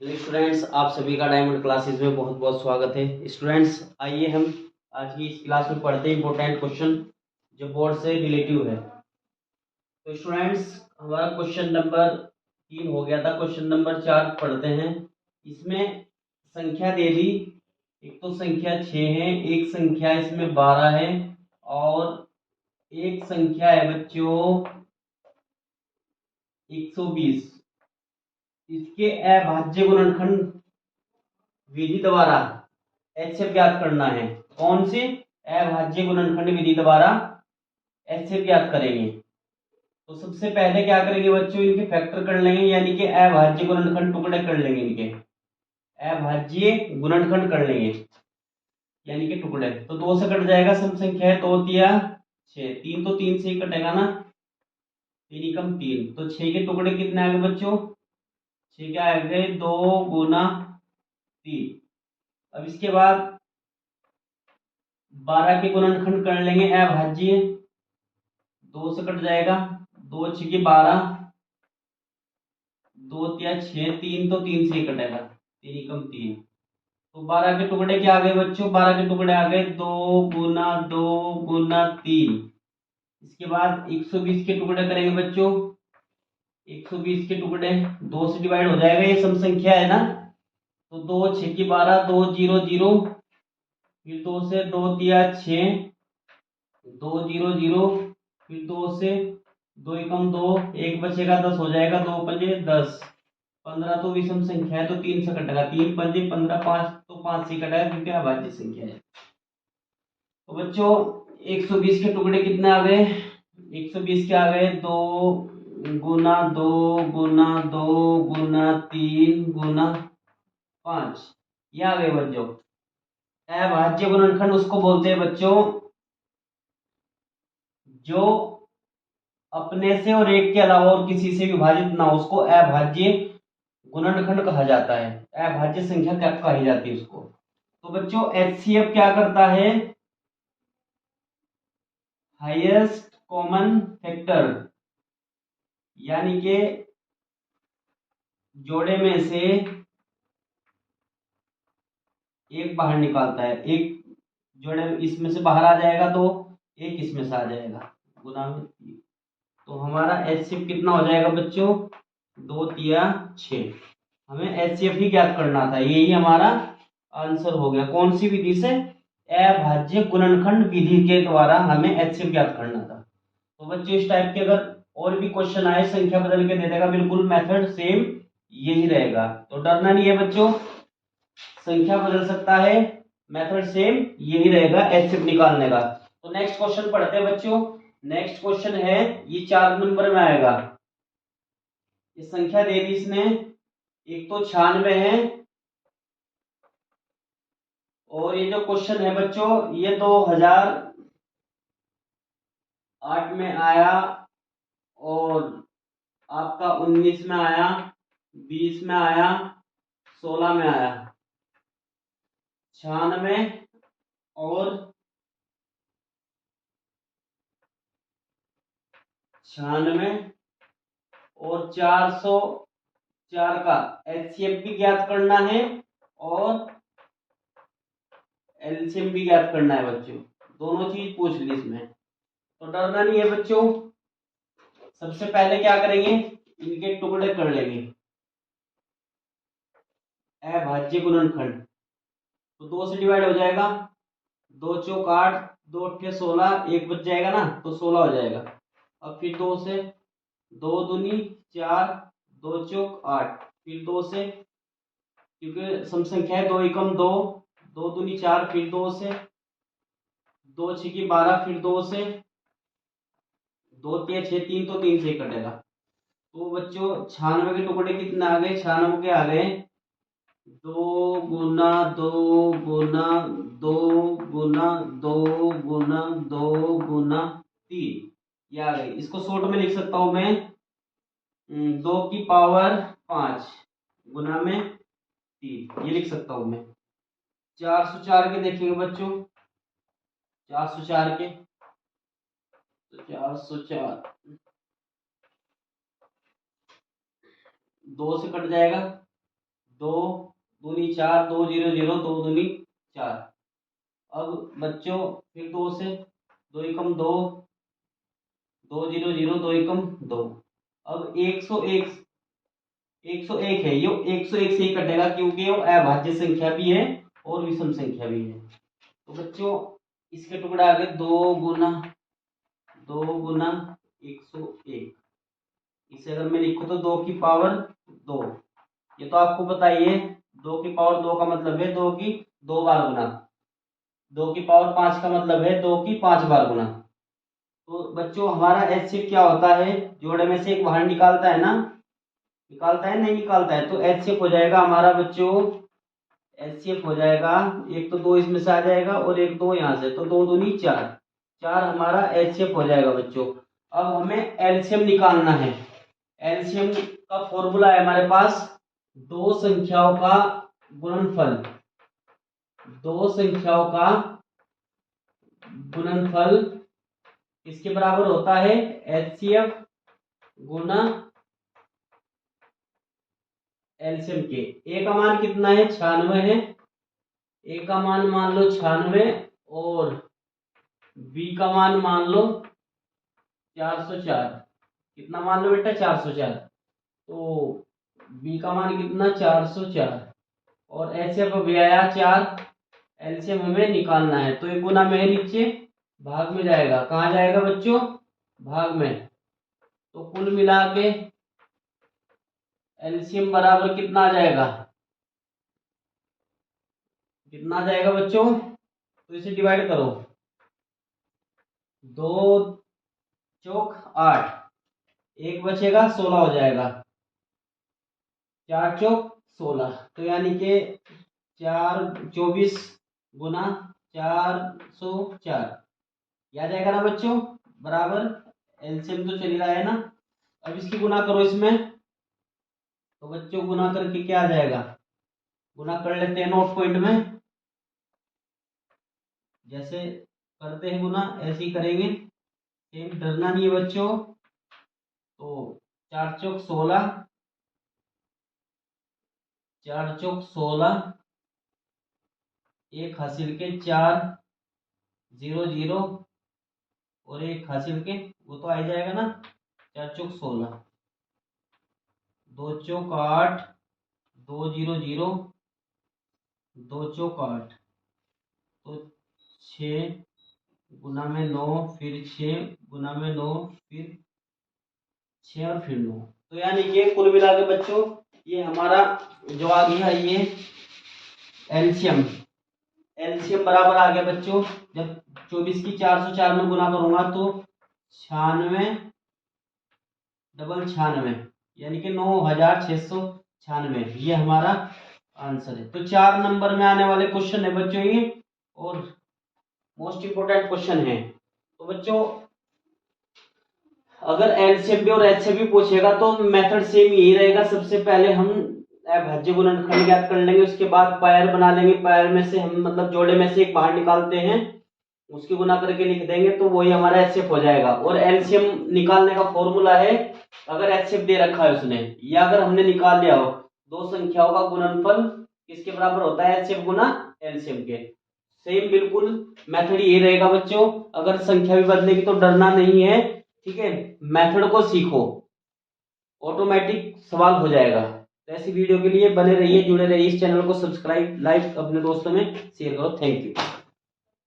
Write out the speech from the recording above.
Students, आप सभी का डायमंड क्लासेस में बहुत बहुत स्वागत है। स्टूडेंट्स, आइए हम आज की इस क्लास में पढ़ते हैं इंपॉर्टेंट क्वेश्चन जो बोर्ड से रिलेटिव है। तो स्टूडेंट्स, हमारा क्वेश्चन नंबर 3 हो गया था। क्वेश्चन नंबर 4 पढ़ते हैं। इसमें संख्या दे दी। एक तो संख्या 6 है, एक संख्या इसमें 12 है और एक संख्या है बच्चों 120। इसके अभाज्य गुणनखंड विधि द्वारा HCF ज्ञात करना है। कौन सी? अभाज्य गुणनखंड विधि द्वारा HCF ज्ञात करेंगे। तो सबसे पहले क्या करेंगे बच्चों, इनके फैक्टर कर लेंगे, यानी कि अभाज्य गुणनखंड टुकड़े कर लेंगे। इनके अभाज्य गुणनखंड कर लेंगे यानी कि टुकड़े। तो 2 से कट जाएगा, सम संख्या है, 2 तिया 6, 3 तो 3 से ही कटेगा ना, 3 एकम 3। तो 6 के टुकड़े कितने आ गए बच्चों? 6 के आ गए 2 गुना 3। अब इसके बाद 12 के गुणनखंड कर लेंगे अभाज्य। 2 से कट जाएगा, 2 6 12, 2 तिया 6, 3 तो 3 से ही कटेगा, 3 एकम 3। तो 12 के टुकड़े क्या आ गए बच्चों? 12 के टुकड़े आ गए 2 गुना 2 गुना 3। इसके बाद 120 के टुकड़े करेंगे बच्चों। 120 के टुकड़े 2 से डिवाइड हो जाएगा, ये सम संख्या है ना। तो 2 6 की 12, 2 0 0, फिर 2 से 2 तिया 6, 2 0 0, फिर 2 से 2 एकम 2, एक बचेगा 10 हो जाएगा, 2 पंजे 10, 15 तो विषम संख्या है तो 3 से कटेगा, 3 पंजे 15, 5 तो 5 से कटेगा क्योंकि अभाज्य संख्या है। तो बच्चों 120 के टुकड़े कितने आ गए? 120 के आ गए 2 गुना 2 गुना 2 गुना 3 गुना 5, ये आ गए बच्चों। अभाज्य गुणनखंड उसको बोलते हैं बच्चों जो अपने से और एक के अलावा और किसी से विभाजित ना हो, उसको अभाज्य गुणनखंड कहा जाता है। अभाज्य संख्या क्या कही जाती है उसको। तो बच्चों HCF क्या करता है? हाईएस्ट कॉमन फैक्टर, यानी कि जोड़े में से एक बाहर निकालता है। एक जोड़े इसमें से बाहर आ जाएगा तो एक इसमें से आ जाएगा, गुना में 3। तो हमारा HCF कितना हो जाएगा बच्चों? 2 तिया 6। हमें HCF ही ज्ञात करना था, यही हमारा आंसर हो गया। कौन सी विधि से? अभाज्य गुणनखंड विधि के द्वारा हमें HCF ज्ञात करना था। तो बच्चों इस टाइप के अगर और भी क्वेश्चन आए, संख्या बदल के दे देगा, बिल्कुल मेथड सेम यही रहेगा, तो डरना नहीं है बच्चों। संख्या बदल सकता है, मेथड सेम यही रहेगा HCF निकालने का। तो नेक्स्ट क्वेश्चन पढ़ते हैं बच्चों। नेक्स्ट क्वेश्चन है, ये 4 नंबर में आएगा। ये संख्या दे दी इसने, एक तो 96 है, और ये जो क्वेश्चन है बच्चों ये 2008 में आया, और आपका 19 में आया, 20 में आया, 16 में आया। 96 और 96 और 404 का HCF भी ज्ञात करना है और LCM भी ज्ञात करना है बच्चों। दोनों चीज पूछ ली इसमें, तो डरना नहीं है बच्चों। सबसे पहले क्या करेंगे, इनके टुकड़े कर लेंगे। अभाज्य गुणनखंड तो 2 से डिवाइड हो जाएगा, 2 चौक 8, 2 अट्ठे 16, एक बच जाएगा ना, तो 16 हो जाएगा। अब फिर 2 से 2 दूनी 4, 2 चौक 8, फिर 2 से, क्योंकि सम संख्या है 2 एकम 2, 2 दूनी 4, फिर 2 से 2 6 की 12, फिर 2 से 2 तिया 6, 3 तो 3 से ही कटेगा। तो बच्चों 96 के टुकड़े कितने आ गए? 96 के आ गए 2 गुना 2 गुना 2 गुना 2 गुना 2 गुना 3, ये आ गई। इसको शॉर्ट में लिख सकता हूं मैं, 2 की पावर 5 गुना में 3, ये लिख सकता हूं मैं। 404 के देखेंगे बच्चों, 404 के, तो 404 2 से कट जाएगा, 2 दूनी 4, 2 0 0, 2 दूनी 4। अब बच्चों फिर 2 से, 2 एकम 2, 2 0 0, 2 एकम 2। अब 101 है, ये 101 से ही कटेगा क्योंकि वो अभाज्य संख्या भी है और विषम संख्या भी है। तो बच्चों इसके टुकड़ा आ गए 2 गुना 101। इसे अगर मैं लिखूं तो 2 की पावर 2, ये तो आपको पता ही है। 2 की पावर 2 का मतलब है 2 की 2 बार गुना। 2 की पावर 5 का मतलब है 2 की 5 बार गुना। तो बच्चों हमारा एचसीएफ क्या होता है, जोड़े में से एक बाहर निकालता है ना, निकालता है नहीं निकालता है, तो एचसीएफ हो जाएगा हमारा बच्चों, एचसीएफ हो जाएगा, एक तो 2 इसमें से आ जाएगा और एक 2 यहाँ से, तो 2 दूनी 4, 4 हमारा एचसीएफ हो जाएगा बच्चों। अब हमें एलसीएम निकालना है। एलसीएम का फॉर्मूला है हमारे पास, दो संख्याओं का गुणनफल, दो संख्याओं का गुणनफल इसके बराबर होता है एचसीएफ गुना एलसीएम के। ए का मान कितना है, 96 है, ए का मान मान लो 96 और बी का मान मान लो 404। कितना मान लो बेटा, 404। तो बी का मान कितना, 404 और एचसीएफ अभी आया 4, एलसीएम हमें निकालना है। तो एक गुना में है नीचे, भाग में जाएगा, कहाँ जाएगा बच्चों, भाग में। तो कुल मिला के एलसीएम बराबर कितना आ जाएगा, कितना आ जाएगा बच्चों, तो इसे डिवाइड करो, 2 चौक 8, एक बचेगा 16 हो जाएगा, 4 चौक 16, तो यानी कि 24 गुना 404 आ जाएगा ना बच्चों, बराबर एलसीएम तो चल रहा है ना। अब इसकी गुना करो इसमें, तो बच्चों गुना करके क्या आ जाएगा, गुना कर लेते हैं नोट पॉइंट में, जैसे करते हैं गुना ऐसे ही करेंगे, सेम डरना नहीं है बच्चों। तो 4 चौक 16, 4 चौक 16, एक हासिल के 4 0 0 और एक हासिल के, वो तो आ ही जाएगा ना, 4 चौक 16, 2 चौक 8, 2 0 0, 2 चौक 8, तो 6 गुना में 9, फिर 6 गुना में 9, फिर 6 और फिर 9। तो यानी कि कुल मिला के बच्चों ये हमारा जो आ गया ये एलसीएम, एलसीएम बराबर आ गया बच्चों, जब 24 की 404 में गुना करूंगा तो 96 डबल 96 यानी कि 9696, ये हमारा आंसर है। तो 4 नंबर में आने वाले क्वेश्चन है बच्चों ये, और मोस्ट इंपोर्टेंट क्वेश्चन है। तो बच्चों अगर एलसीएम भी और एचसीएफ भी पूछेगा तो मेथड सेम यही रहेगा, सबसे पहले हम अभाज्य गुणनखंड ज्ञात कर लेंगे, उसके बाद पायर बना लेंगे, पायर में से हम मतलब जोड़े में से एक बाहर निकालते हैं, उसकी गुना करके लिख देंगे, तो वही हमारा एचसीएफ हो जाएगा। और एलसीएम निकालने का फॉर्मूला है, अगर एचसीएफ दे रखा है उसने, या अगर हमने निकाल लिया हो, दो संख्याओं का गुणनफल किसके बराबर होता है, एचसीएफ गुना एलसीएम के। सेम बिल्कुल मेथड ये रहेगा बच्चों, अगर संख्या भी बदलेगी तो डरना नहीं है, ठीक है, मेथड को सीखो, ऑटोमेटिक सवाल हो जाएगा। तो ऐसी वीडियो के लिए बने रहिए, जुड़े रहिए, इस चैनल को सब्सक्राइब, लाइक, अपने दोस्तों में शेयर करो। Thank you.